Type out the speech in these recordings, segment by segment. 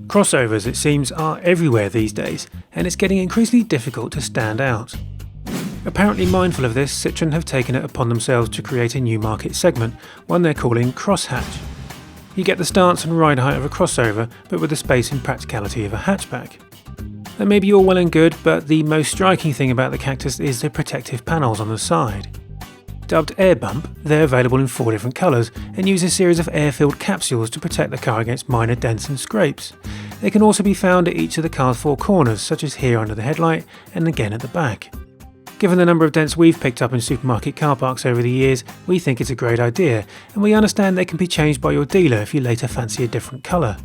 Crossovers, it seems, are everywhere these days, and it's getting increasingly difficult to stand out. Apparently mindful of this, Citroen have taken it upon themselves to create a new market segment, one they're calling crosshatch. You get the stance and ride height of a crossover, but with the space and practicality of a hatchback. That may be all well and good, but the most striking thing about the Cactus is the protective panels on the side. Dubbed Air Bump, they're available in 4 different colours and use a series of air-filled capsules to protect the car against minor dents and scrapes. They can also be found at each of the car's 4 corners, such as here under the headlight and again at the back. Given the number of dents we've picked up in supermarket car parks over the years, we think it's a great idea, and we understand they can be changed by your dealer if you later fancy a different colour.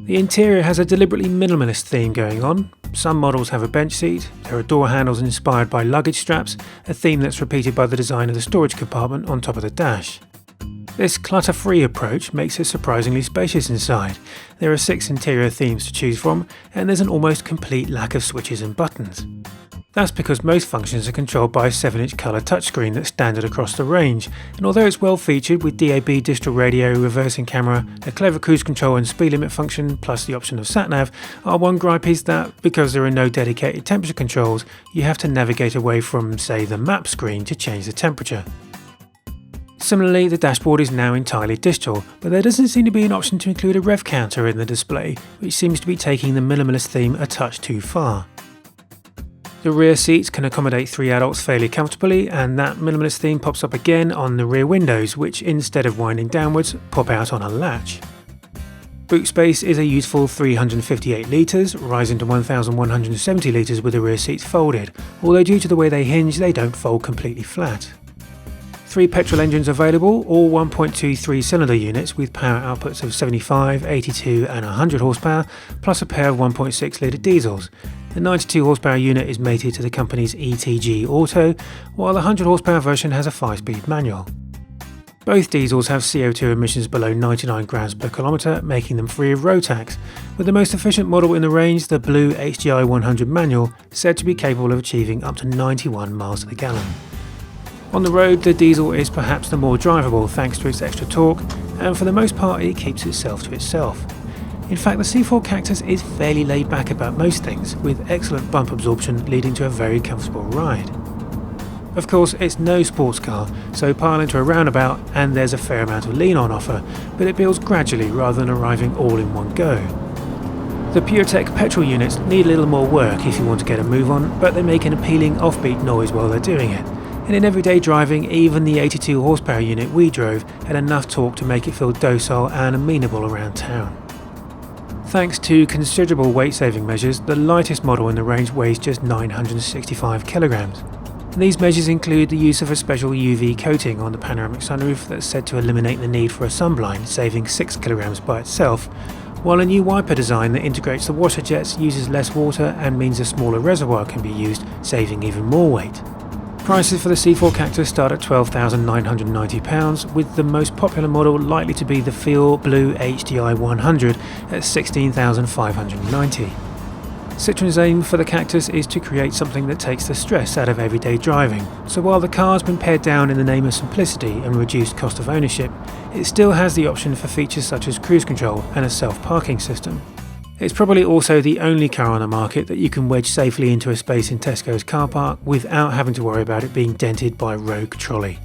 The interior has a deliberately minimalist theme going on. Some models have a bench seat, there are door handles inspired by luggage straps, a theme that's repeated by the design of the storage compartment on top of the dash. This clutter-free approach makes it surprisingly spacious inside. There are 6 interior themes to choose from, and there's an almost complete lack of switches and buttons. That's because most functions are controlled by a 7-inch colour touchscreen that's standard across the range, and although it's well featured with DAB digital radio, reversing camera, a clever cruise control and speed limit function, plus the option of sat-nav, our one gripe is that, because there are no dedicated temperature controls, you have to navigate away from, say, the map screen to change the temperature. Similarly, the dashboard is now entirely digital, but there doesn't seem to be an option to include a rev counter in the display, which seems to be taking the minimalist theme a touch too far. The rear seats can accommodate 3 adults fairly comfortably, and that minimalist theme pops up again on the rear windows, which instead of winding downwards, pop out on a latch. Boot space is a useful 358 litres, rising to 1,170 litres with the rear seats folded, although due to the way they hinge they don't fold completely flat. 3 petrol engines available, all 1.23 cylinder units with power outputs of 75, 82 and 100 horsepower, plus a pair of 1.6 litre diesels. The 92 horsepower unit is mated to the company's ETG Auto, while the 100 horsepower version has a 5-speed manual. Both diesels have CO2 emissions below 99 grams per kilometre, making them free of road tax, with the most efficient model in the range, the blue HDI 100 manual, said to be capable of achieving up to 91 miles to the gallon. On the road, the diesel is perhaps the more drivable thanks to its extra torque, and for the most part it keeps itself to itself. In fact, the C4 Cactus is fairly laid back about most things, with excellent bump absorption leading to a very comfortable ride. Of course, it's no sports car, so pile into a roundabout and there's a fair amount of lean on offer, but it builds gradually rather than arriving all in one go. The PureTech petrol units need a little more work if you want to get a move on, but they make an appealing offbeat noise while they're doing it. And in everyday driving, even the 82 horsepower unit we drove had enough torque to make it feel docile and amenable around town. Thanks to considerable weight-saving measures, the lightest model in the range weighs just 965 kilograms. And these measures include the use of a special UV coating on the panoramic sunroof that's said to eliminate the need for a sunblind, saving 6 kilograms by itself, while a new wiper design that integrates the washer jets uses less water and means a smaller reservoir can be used, saving even more weight. Prices for the C4 Cactus start at £12,990, with the most popular model likely to be the Feel Blue HDI 100 at £16,590. Citroen's aim for the Cactus is to create something that takes the stress out of everyday driving, so while the car's been pared down in the name of simplicity and reduced cost of ownership, it still has the option for features such as cruise control and a self-parking system. It's probably also the only car on the market that you can wedge safely into a space in Tesco's car park without having to worry about it being dented by a rogue trolley.